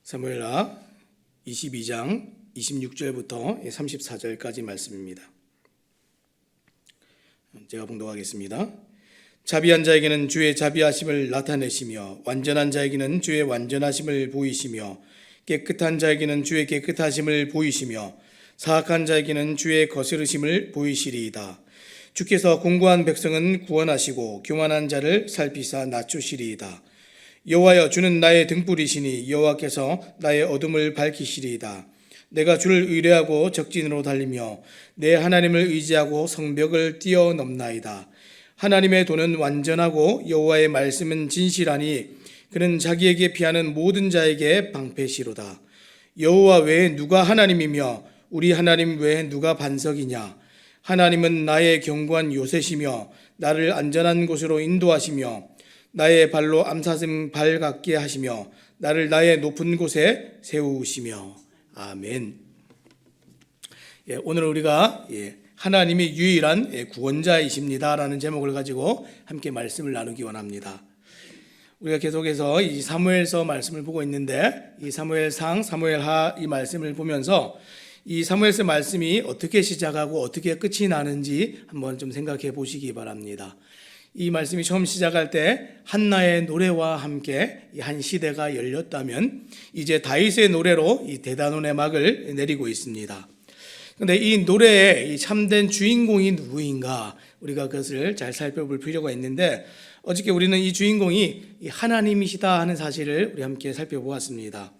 사무엘하 22장 26절부터 34절까지 말씀입니다. 제가 봉독하겠습니다. 자비한 자에게는 주의 자비하심을 나타내시며 완전한 자에게는 주의 완전하심을 보이시며 깨끗한 자에게는 주의 깨끗하심을 보이시며 사악한 자에게는 주의 거스르심을 보이시리이다. 주께서 공고한 백성은 구원하시고 교만한 자를 살피사 낮추시리이다. 여호와여, 주는 나의 등불이시니 여호와께서 나의 어둠을 밝히시리이다. 내가 주를 의뢰하고 적진으로 달리며 내 하나님을 의지하고 성벽을 뛰어넘나이다. 하나님의 도는 완전하고 여호와의 말씀은 진실하니 그는 자기에게 피하는 모든 자에게 방패시로다. 여호와 외에 누가 하나님이며 우리 하나님 외에 누가 반석이냐. 하나님은 나의 견고한 요새시며 나를 안전한 곳으로 인도하시며 나의 발로 암사슴 발 같게 하시며 나를 나의 높은 곳에 세우시며. 아멘. 오늘 우리가 하나님이 유일한 구원자이십니다 라는 제목을 가지고 함께 말씀을 나누기 원합니다. 우리가 계속해서 이 사무엘서 말씀을 보고 있는데 이 사무엘상, 사무엘하 이 말씀을 보면서 이 사무엘서 말씀이 어떻게 시작하고 어떻게 끝이 나는지 한번 좀 생각해 보시기 바랍니다. 이 말씀이 처음 시작할 때 한나의 노래와 함께 한 시대가 열렸다면 이제 다윗의 노래로 이 대단원의 막을 내리고 있습니다. 그런데 이 노래의 이 참된 주인공이 누구인가 우리가 그것을 잘 살펴볼 필요가 있는데 어저께 우리는 이 주인공이 하나님이시다 하는 사실을 우리 함께 살펴보았습니다.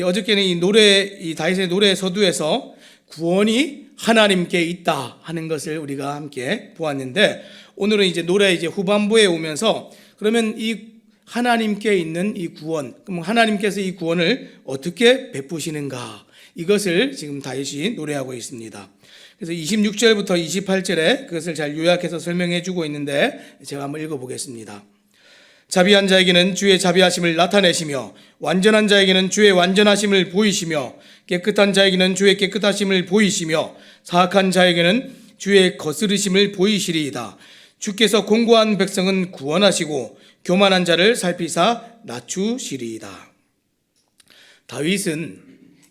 어저께는 이 다윗의 노래 서두에서 구원이 하나님께 있다 하는 것을 우리가 함께 보았는데 오늘은 이제 노래 후반부에 오면서 그러면 이 하나님께 있는 이 구원, 그럼 하나님께서 이 구원을 어떻게 베푸시는가 이것을 지금 다윗이 노래하고 있습니다. 그래서 26절부터 28절에 그것을 잘 요약해서 설명해 주고 있는데 제가 한번 읽어보겠습니다. 자비한 자에게는 주의 자비하심을 나타내시며 완전한 자에게는 주의 완전하심을 보이시며 깨끗한 자에게는 주의 깨끗하심을 보이시며 사악한 자에게는 주의 거스르심을 보이시리이다. 주께서 공고한 백성은 구원하시고 교만한 자를 살피사 낮추시리이다. 다윗은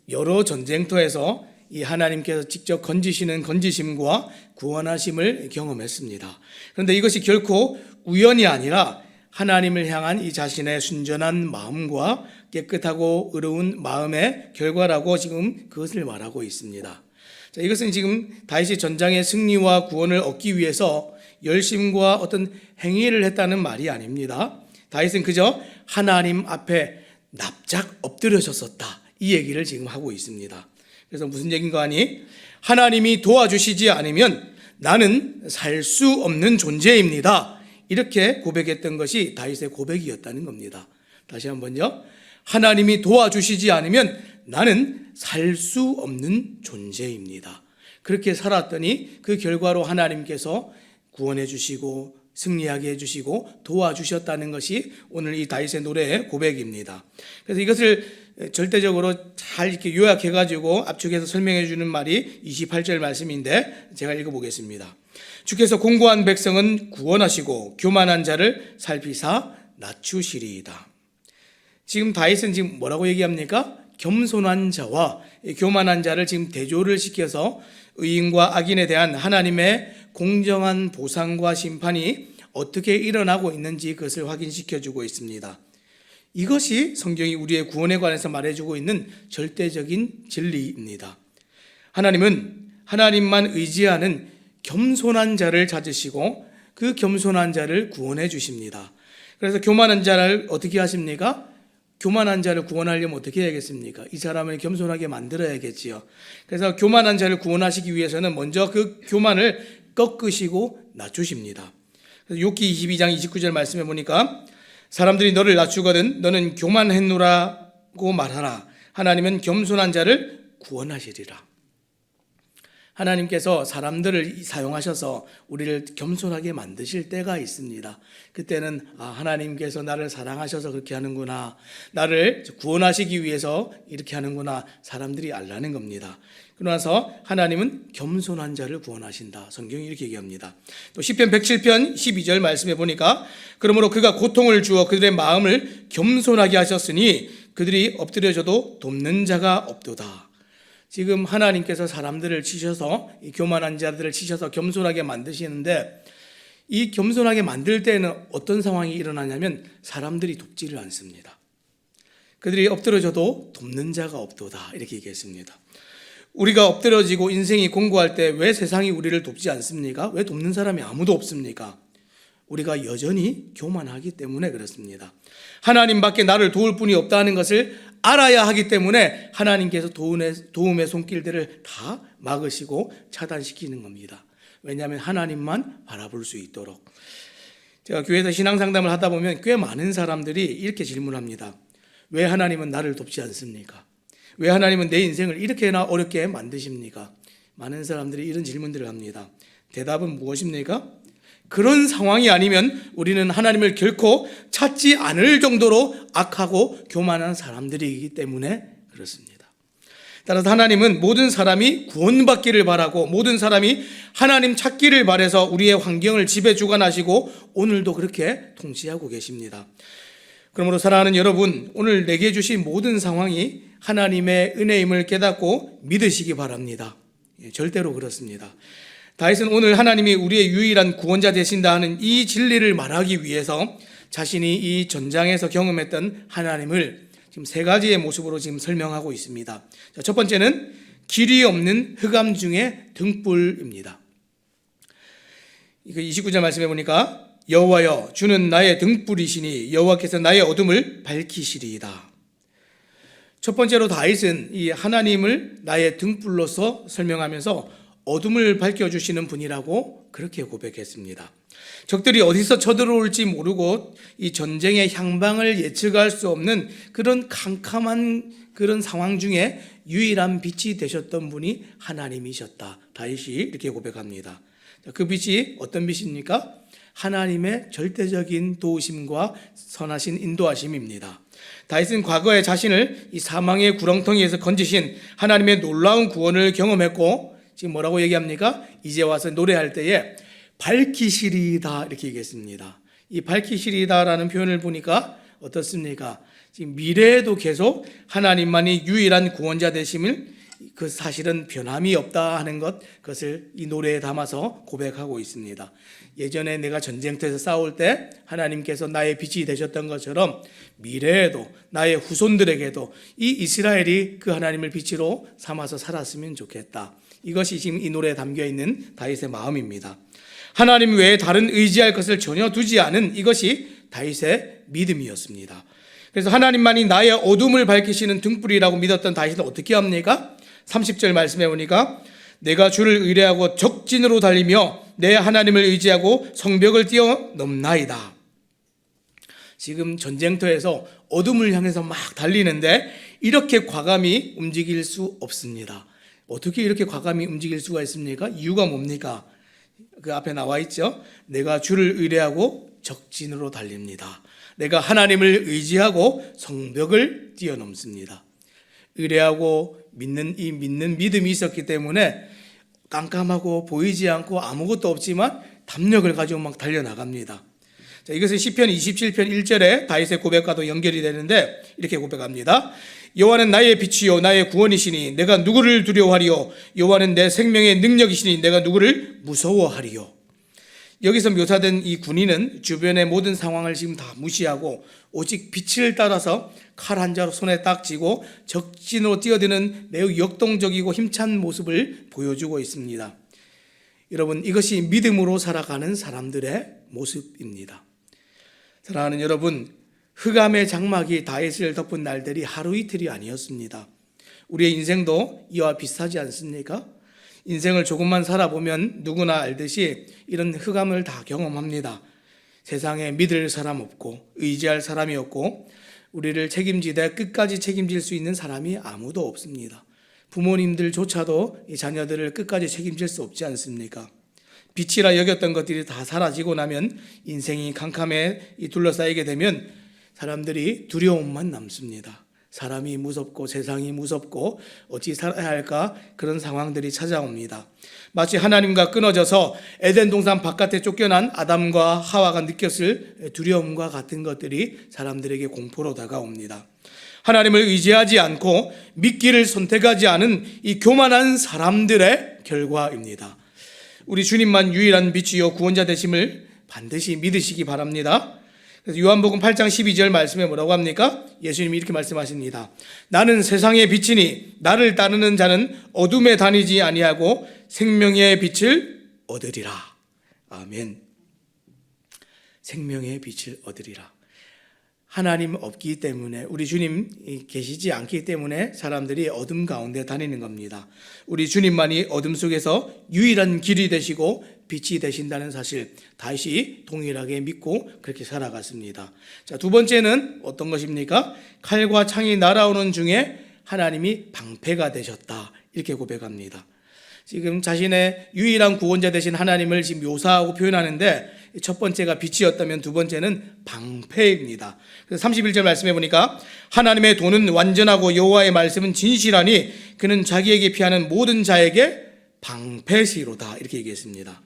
여러 전쟁터에서 이 하나님께서 직접 건지시는 건지심과 구원하심을 경험했습니다. 그런데 이것이 결코 우연이 아니라 하나님을 향한 이 자신의 순전한 마음과 깨끗하고 의로운 마음의 결과라고 지금 그것을 말하고 있습니다. 자, 이것은 지금 다윗이 전장의 승리와 구원을 얻기 위해서 열심과 어떤 행위를 했다는 말이 아닙니다. 다윗은 그저 하나님 앞에 납작 엎드려졌었다 이 얘기를 지금 하고 있습니다. 그래서 무슨 얘기인가 하니 하나님이 도와주시지 않으면 나는 살 수 없는 존재입니다. 이렇게 고백했던 것이 다윗의 고백이었다는 겁니다. 다시 한번요. 하나님이 도와주시지 않으면 나는 살 수 없는 존재입니다. 그렇게 살았더니 그 결과로 하나님께서 구원해 주시고 승리하게 해주시고 도와주셨다는 것이 오늘 이 다윗의 노래의 고백입니다. 그래서 이것을 절대적으로 잘 이렇게 요약해가지고 압축해서 설명해 주는 말이 28절 말씀인데 제가 읽어보겠습니다. 주께서 공고한 백성은 구원하시고 교만한 자를 살피사 낮추시리이다. 지금 다윗은 지금 뭐라고 얘기합니까? 겸손한 자와 교만한 자를 지금 대조를 시켜서 의인과 악인에 대한 하나님의 공정한 보상과 심판이 어떻게 일어나고 있는지 그것을 확인시켜주고 있습니다. 이것이 성경이 우리의 구원에 관해서 말해주고 있는 절대적인 진리입니다. 하나님은 하나님만 의지하는 겸손한 자를 찾으시고 그 겸손한 자를 구원해 주십니다. 그래서 교만한 자를 어떻게 하십니까? 교만한 자를 구원하려면 어떻게 해야겠습니까? 이 사람을 겸손하게 만들어야겠지요. 그래서 교만한 자를 구원하시기 위해서는 먼저 그 교만을 꺾으시고 낮추십니다. 그래서 욥기 22장 29절 말씀해 보니까 사람들이 너를 낮추거든 너는 교만했노라고 말하라. 하나님은 겸손한 자를 구원하시리라. 하나님께서 사람들을 사용하셔서 우리를 겸손하게 만드실 때가 있습니다. 그때는 하나님께서 나를 사랑하셔서 그렇게 하는구나, 나를 구원하시기 위해서 이렇게 하는구나 사람들이 알라는 겁니다. 그러나서 하나님은 겸손한 자를 구원하신다. 성경이 이렇게 얘기합니다. 또 시편 107편 12절 말씀해 보니까 그러므로 그가 고통을 주어 그들의 마음을 겸손하게 하셨으니 그들이 엎드려져도 돕는 자가 없도다. 지금 하나님께서 사람들을 치셔서, 이 교만한 자들을 치셔서 겸손하게 만드시는데, 이 겸손하게 만들 때는 어떤 상황이 일어나냐면 사람들이 돕지를 않습니다. 그들이 엎드려져도 돕는 자가 없도다, 이렇게 얘기했습니다. 우리가 엎드려지고 인생이 공고할 때 왜 세상이 우리를 돕지 않습니까? 왜 돕는 사람이 아무도 없습니까? 우리가 여전히 교만하기 때문에 그렇습니다. 하나님밖에 나를 도울 분이 없다는 것을 알아야 하기 때문에 하나님께서 도움의 손길들을 다 막으시고 차단시키는 겁니다. 왜냐하면 하나님만 바라볼 수 있도록. 제가 교회에서 신앙상담을 하다 보면 꽤 많은 사람들이 이렇게 질문합니다. 왜 하나님은 나를 돕지 않습니까? 왜 하나님은 내 인생을 이렇게나 어렵게 만드십니까? 많은 사람들이 이런 질문들을 합니다. 대답은 무엇입니까? 그런 상황이 아니면 우리는 하나님을 결코 찾지 않을 정도로 악하고 교만한 사람들이기 때문에 그렇습니다. 따라서 하나님은 모든 사람이 구원받기를 바라고 모든 사람이 하나님 찾기를 바라서 우리의 환경을 지배 주관하시고 오늘도 그렇게 통치하고 계십니다. 그러므로 사랑하는 여러분, 오늘 내게 주신 모든 상황이 하나님의 은혜임을 깨닫고 믿으시기 바랍니다. 절대로 그렇습니다. 다윗은 오늘 하나님이 우리의 유일한 구원자 되신다 하는 이 진리를 말하기 위해서 자신이 이 전장에서 경험했던 하나님을 지금 세 가지의 모습으로 지금 설명하고 있습니다. 첫 번째는 길이 없는 흑암 중에 등불입니다. 29절 말씀해 보니까 여호와여 주는 나의 등불이시니 여호와께서 나의 어둠을 밝히시리이다. 첫 번째로 다윗은 이 하나님을 나의 등불로서 설명하면서 어둠을 밝혀주시는 분이라고 그렇게 고백했습니다. 적들이 어디서 쳐들어올지 모르고 이 전쟁의 향방을 예측할 수 없는 그런 캄캄한 그런 상황 중에 유일한 빛이 되셨던 분이 하나님이셨다. 다윗이 이렇게 고백합니다. 그 빛이 어떤 빛입니까? 하나님의 절대적인 도우심과 선하신 인도하심입니다. 다윗은 과거에 자신을 이 사망의 구렁텅이에서 건지신 하나님의 놀라운 구원을 경험했고 지금 뭐라고 얘기합니까? 이제 와서 노래할 때에 밝히시리이다 이렇게 얘기했습니다. 이 밝히시리이다라는 표현을 보니까 어떻습니까? 지금 미래에도 계속 하나님만이 유일한 구원자 되심을 그 사실은 변함이 없다 하는 그것을 이 노래에 담아서 고백하고 있습니다. 예전에 내가 전쟁터에서 싸울 때 하나님께서 나의 빛이 되셨던 것처럼 미래에도 나의 후손들에게도 이 이스라엘이 그 하나님을 빛으로 삼아서 살았으면 좋겠다. 이것이 지금 이 노래에 담겨있는 다윗의 마음입니다. 하나님 외에 다른 의지할 것을 전혀 두지 않은 이것이 다윗의 믿음이었습니다. 그래서 하나님만이 나의 어둠을 밝히시는 등불이라고 믿었던 다윗은 어떻게 합니까? 30절 말씀해 보니까 내가 주를 의뢰하고 적진으로 달리며 내 하나님을 의지하고 성벽을 뛰어넘나이다. 지금 전쟁터에서 어둠을 향해서 막 달리는데 이렇게 과감히 움직일 수 없습니다. 어떻게 이렇게 과감히 움직일 수가 있습니까? 이유가 뭡니까? 그 앞에 나와 있죠. 내가 주를 의뢰하고 적진으로 달립니다. 내가 하나님을 의지하고 성벽을 뛰어넘습니다. 의뢰하고 믿는 믿음이 있었기 때문에 깜깜하고 보이지 않고 아무것도 없지만 담력을 가지고 막 달려나갑니다. 자, 이것은 시편 27편 1절에 다윗의 고백과도 연결이 되는데 이렇게 고백합니다. 여호와는 나의 빛이요 나의 구원이시니 내가 누구를 두려워하리요 여호와는 내 생명의 능력이시니 내가 누구를 무서워하리요. 여기서 묘사된 이 군인은 주변의 모든 상황을 지금 다 무시하고 오직 빛을 따라서 칼 한 자로 손에 딱 쥐고 적진으로 뛰어드는 매우 역동적이고 힘찬 모습을 보여주고 있습니다. 여러분, 이것이 믿음으로 살아가는 사람들의 모습입니다. 사랑하는 여러분, 흑암의 장막이 다윗을 덮은 날들이 하루 이틀이 아니었습니다. 우리의 인생도 이와 비슷하지 않습니까? 인생을 조금만 살아보면 누구나 알듯이 이런 흑암을 다 경험합니다. 세상에 믿을 사람 없고 의지할 사람이 없고 우리를 책임지되 끝까지 책임질 수 있는 사람이 아무도 없습니다. 부모님들조차도 이 자녀들을 끝까지 책임질 수 없지 않습니까? 빛이라 여겼던 것들이 다 사라지고 나면 인생이 캄캄에 둘러싸이게 되면 사람들이 두려움만 남습니다. 사람이 무섭고 세상이 무섭고 어찌 살아야 할까 그런 상황들이 찾아옵니다. 마치 하나님과 끊어져서 에덴 동산 바깥에 쫓겨난 아담과 하와가 느꼈을 두려움과 같은 것들이 사람들에게 공포로 다가옵니다. 하나님을 의지하지 않고 믿기를 선택하지 않은 이 교만한 사람들의 결과입니다. 우리 주님만 유일한 빛이요 구원자 되심을 반드시 믿으시기 바랍니다. 그래서 요한복음 8장 12절 말씀에 뭐라고 합니까? 예수님이 이렇게 말씀하십니다. 나는 세상의 빛이니 나를 따르는 자는 어둠에 다니지 아니하고 생명의 빛을 얻으리라. 아멘. 생명의 빛을 얻으리라. 하나님 없기 때문에, 우리 주님 계시지 않기 때문에 사람들이 어둠 가운데 다니는 겁니다. 우리 주님만이 어둠 속에서 유일한 길이 되시고 빛이 되신다는 사실 다시 동일하게 믿고 그렇게 살아갔습니다. 자, 두 번째는 어떤 것입니까? 칼과 창이 날아오는 중에 하나님이 방패가 되셨다, 이렇게 고백합니다. 지금 자신의 유일한 구원자 되신 하나님을 지금 묘사하고 표현하는데, 첫 번째가 빛이었다면 두 번째는 방패입니다. 그래서 31절 말씀해 보니까 하나님의 도는 완전하고 여호와의 말씀은 진실하니 그는 자기에게 피하는 모든 자에게 방패시로다, 이렇게 얘기했습니다.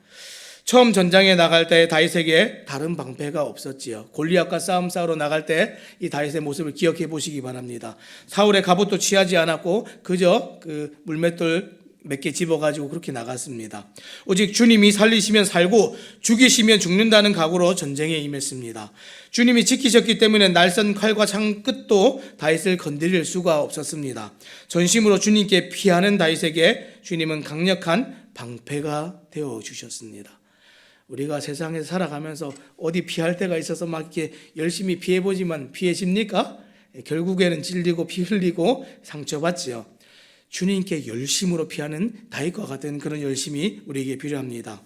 처음 전장에 나갈 때 다윗에게 다른 방패가 없었지요. 골리앗과 싸움 싸우러 나갈 때 이 다윗의 모습을 기억해 보시기 바랍니다. 사울의 갑옷도 취하지 않았고 그저 그 물맷돌 몇 개 집어가지고 그렇게 나갔습니다. 오직 주님이 살리시면 살고 죽이시면 죽는다는 각오로 전쟁에 임했습니다. 주님이 지키셨기 때문에 날선 칼과 창 끝도 다윗을 건드릴 수가 없었습니다. 전심으로 주님께 피하는 다윗에게 주님은 강력한 방패가 되어주셨습니다. 우리가 세상에서 살아가면서 어디 피할 데가 있어서 막 이렇게 열심히 피해보지만 피해집니까? 결국에는 찔리고 피 흘리고 상처받지요. 주님께 열심으로 피하는 다윗과 같은 그런 열심이 우리에게 필요합니다.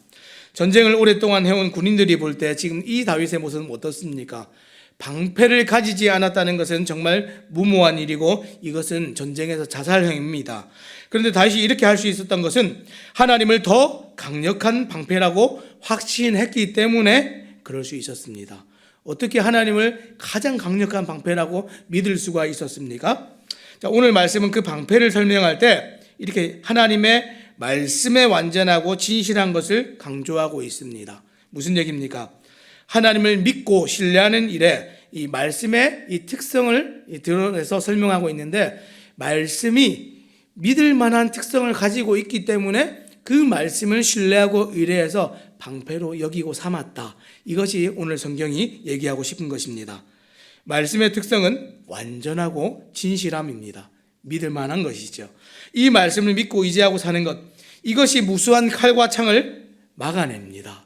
전쟁을 오랫동안 해온 군인들이 볼 때 지금 이 다윗의 모습은 어떻습니까? 방패를 가지지 않았다는 것은 정말 무모한 일이고 이것은 전쟁에서 자살행위입니다. 그런데 다윗이 이렇게 할 수 있었던 것은 하나님을 더 강력한 방패라고 확신했기 때문에 그럴 수 있었습니다. 어떻게 하나님을 가장 강력한 방패라고 믿을 수가 있었습니까? 자, 오늘 말씀은 그 방패를 설명할 때 이렇게 하나님의 말씀에 완전하고 진실한 것을 강조하고 있습니다. 무슨 얘기입니까? 하나님을 믿고 신뢰하는 일에 이 말씀의 이 특성을 드러내서 설명하고 있는데, 말씀이 믿을 만한 특성을 가지고 있기 때문에 그 말씀을 신뢰하고 의뢰해서 방패로 여기고 삼았다. 이것이 오늘 성경이 얘기하고 싶은 것입니다. 말씀의 특성은 완전하고 진실함입니다. 믿을 만한 것이죠. 이 말씀을 믿고 의지하고 사는 것, 이것이 무수한 칼과 창을 막아냅니다.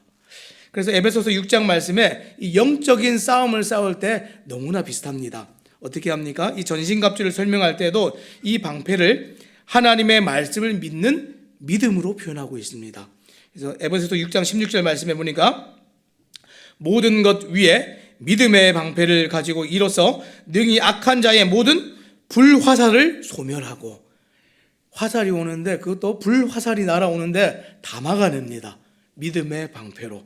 그래서 에베소서 6장 말씀에 이 영적인 싸움을 싸울 때 너무나 비슷합니다. 어떻게 합니까? 이 전신갑주를 설명할 때도 이 방패를 하나님의 말씀을 믿는 믿음으로 표현하고 있습니다. 그래서 에베소서 6장 16절 말씀에 보니까 모든 것 위에 믿음의 방패를 가지고 이로써 능히 악한 자의 모든 불화살을 소멸하고, 화살이 오는데 그것도 불화살이 날아오는데 다 막아냅니다. 믿음의 방패로.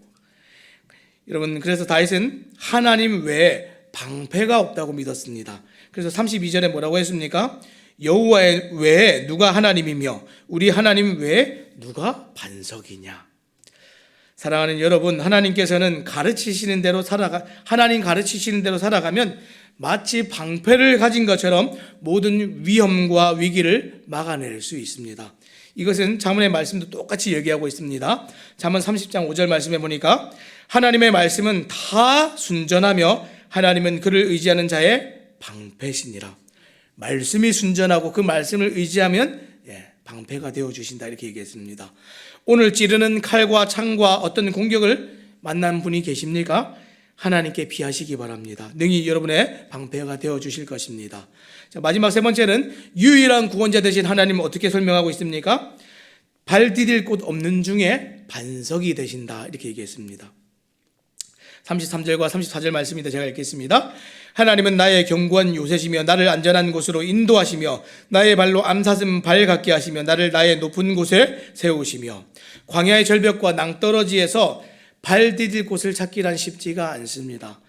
여러분, 그래서 다윗은 하나님 외에 방패가 없다고 믿었습니다. 그래서 32절에 뭐라고 했습니까? 여호와 외에 누가 하나님이며 우리 하나님 외에 누가 반석이냐. 사랑하는 여러분, 하나님 가르치시는 대로 살아가면 마치 방패를 가진 것처럼 모든 위험과 위기를 막아낼 수 있습니다. 이것은 잠언의 말씀도 똑같이 얘기하고 있습니다. 잠언 30장 5절 말씀에 보니까 하나님의 말씀은 다 순전하며 하나님은 그를 의지하는 자의 방패시니라. 말씀이 순전하고 그 말씀을 의지하면 방패가 되어주신다, 이렇게 얘기했습니다. 오늘 찌르는 칼과 창과 어떤 공격을 만난 분이 계십니까? 하나님께 피하시기 바랍니다. 능히 여러분의 방패가 되어주실 것입니다. 자, 마지막 세 번째는 유일한 구원자 되신 하나님은 어떻게 설명하고 있습니까? 발 디딜 곳 없는 중에 반석이 되신다, 이렇게 얘기했습니다. 33절과 34절 말씀입니다. 제가 읽겠습니다. 하나님은 나의 견고한 요새시며 나를 안전한 곳으로 인도하시며 나의 발로 암사슴 발 같게 하시며 나를 나의 높은 곳에 세우시며, 광야의 절벽과 낭떠러지에서 발 디딜 곳을 찾기란 쉽지가 않습니다.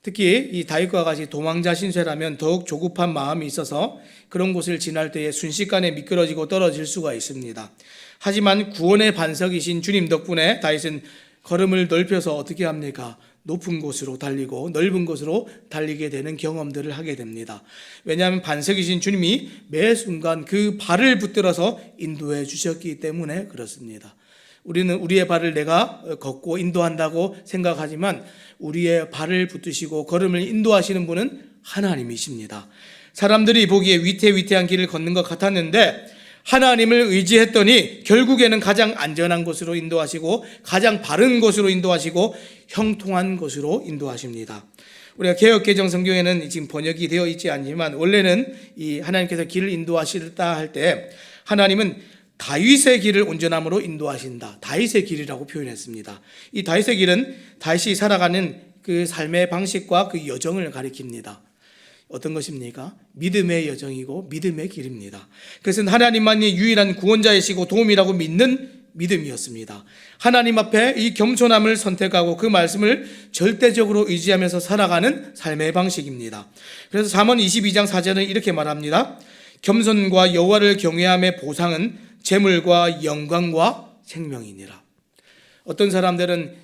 특히 이 다윗과 같이 도망자 신세라면 더욱 조급한 마음이 있어서 그런 곳을 지날 때에 순식간에 미끄러지고 떨어질 수가 있습니다. 하지만 구원의 반석이신 주님 덕분에 다윗은 걸음을 넓혀서 어떻게 합니까? 높은 곳으로 달리고 넓은 곳으로 달리게 되는 경험들을 하게 됩니다. 왜냐하면 반석이신 주님이 매 순간 그 발을 붙들어서 인도해 주셨기 때문에 그렇습니다. 우리는 우리의 발을 내가 걷고 인도한다고 생각하지만 우리의 발을 붙드시고 걸음을 인도하시는 분은 하나님이십니다. 사람들이 보기에 위태위태한 길을 걷는 것 같았는데 하나님을 의지했더니 결국에는 가장 안전한 곳으로 인도하시고 가장 바른 곳으로 인도하시고 형통한 곳으로 인도하십니다. 우리가 개역개정 성경에는 지금 번역이 되어 있지 않지만 원래는 이 하나님께서 길을 인도하시다 할 때 하나님은 다윗의 길을 온전함으로 인도하신다. 다윗의 길이라고 표현했습니다. 이 다윗의 길은 다윗이 살아가는 그 삶의 방식과 그 여정을 가리킵니다. 어떤 것입니까? 믿음의 여정이고 믿음의 길입니다. 그것은 하나님만이 유일한 구원자이시고 도움이라고 믿는 믿음이었습니다. 하나님 앞에 이 겸손함을 선택하고 그 말씀을 절대적으로 의지하면서 살아가는 삶의 방식입니다. 그래서 잠언 22장 4절은 이렇게 말합니다. 겸손과 여호와를 경외함의 보상은 재물과 영광과 생명이니라. 어떤 사람들은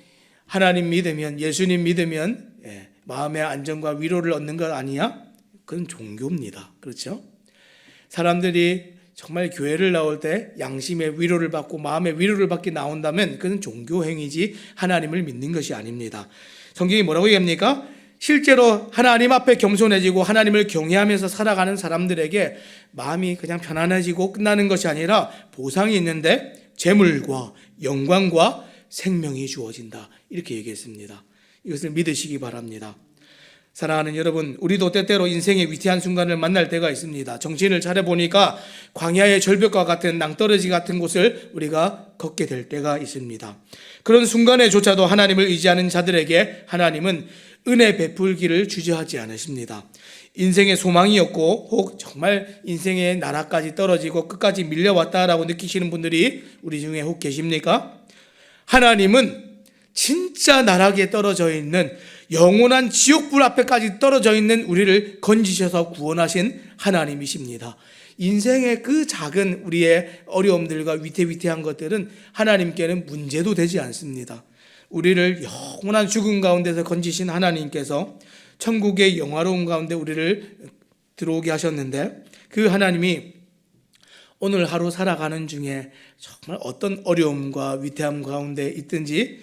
하나님 믿으면, 예수님 믿으면 마음의 안정과 위로를 얻는 것 아니야? 그건 종교입니다. 그렇죠? 사람들이 정말 교회를 나올 때 양심의 위로를 받고 마음의 위로를 받기 나온다면 그건 종교 행위지 하나님을 믿는 것이 아닙니다. 성경이 뭐라고 얘기합니까? 실제로 하나님 앞에 겸손해지고 하나님을 경외하면서 살아가는 사람들에게 마음이 그냥 편안해지고 끝나는 것이 아니라 보상이 있는데 재물과 영광과 생명이 주어진다. 이렇게 얘기했습니다. 이것을 믿으시기 바랍니다. 사랑하는 여러분, 우리도 때때로 인생의 위태한 순간을 만날 때가 있습니다. 정신을 차려보니까 광야의 절벽과 같은 낭떠러지 같은 곳을 우리가 걷게 될 때가 있습니다. 그런 순간에조차도 하나님을 의지하는 자들에게 하나님은 은혜 베풀기를 주저하지 않으십니다. 인생의 소망이 없고 혹 정말 인생의 나라까지 떨어지고 끝까지 밀려왔다라고 느끼시는 분들이 우리 중에 혹 계십니까? 하나님은 진짜 나락에 떨어져 있는 영원한 지옥불 앞에까지 떨어져 있는 우리를 건지셔서 구원하신 하나님이십니다. 인생의 그 작은 우리의 어려움들과 위태위태한 것들은 하나님께는 문제도 되지 않습니다. 우리를 영원한 죽음 가운데서 건지신 하나님께서 천국의 영화로운 가운데 우리를 들어오게 하셨는데 그 하나님이 오늘 하루 살아가는 중에 정말 어떤 어려움과 위태함 가운데 있든지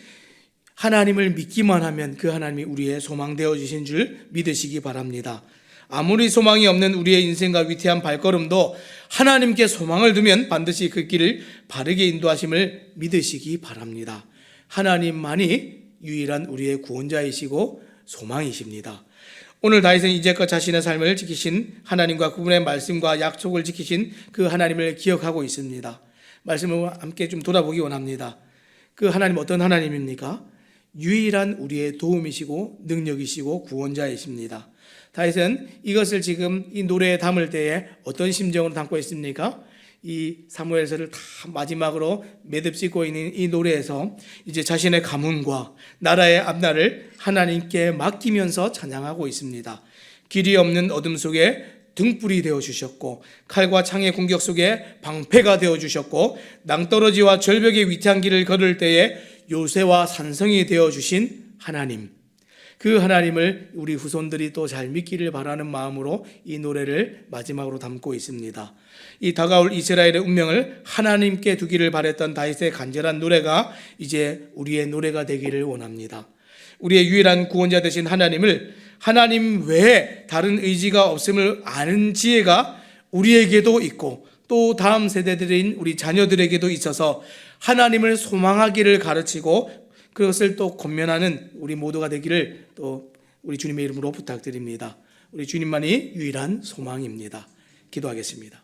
하나님을 믿기만 하면 그 하나님이 우리의 소망 되어주신 줄 믿으시기 바랍니다. 아무리 소망이 없는 우리의 인생과 위태한 발걸음도 하나님께 소망을 두면 반드시 그 길을 바르게 인도하심을 믿으시기 바랍니다. 하나님만이 유일한 우리의 구원자이시고 소망이십니다. 오늘 다윗은 이제껏 자신의 삶을 지키신 하나님과 그분의 말씀과 약속을 지키신 그 하나님을 기억하고 있습니다. 말씀을 함께 좀 돌아보기 원합니다. 그 하나님 어떤 하나님입니까? 유일한 우리의 도움이시고 능력이시고 구원자이십니다. 다윗은 이것을 지금 이 노래에 담을 때에 어떤 심정으로 담고 있습니까? 이 사무엘서를 다 마지막으로 매듭 짓고 있는 이 노래에서 이제 자신의 가문과 나라의 앞날을 하나님께 맡기면서 찬양하고 있습니다. 길이 없는 어둠 속에 등불이 되어주셨고 칼과 창의 공격 속에 방패가 되어주셨고 낭떠러지와 절벽의 위태한 길을 걸을 때에 요새와 산성이 되어주신 하나님, 그 하나님을 우리 후손들이 또 잘 믿기를 바라는 마음으로 이 노래를 마지막으로 담고 있습니다. 이 다가올 이스라엘의 운명을 하나님께 두기를 바랬던 다윗의 간절한 노래가 이제 우리의 노래가 되기를 원합니다. 우리의 유일한 구원자 되신 하나님을 하나님 외에 다른 의지가 없음을 아는 지혜가 우리에게도 있고 또 다음 세대들인 우리 자녀들에게도 있어서 하나님을 소망하기를 가르치고 그것을 또 권면하는 우리 모두가 되기를 또 우리 주님의 이름으로 부탁드립니다. 우리 주님만이 유일한 소망입니다. 기도하겠습니다.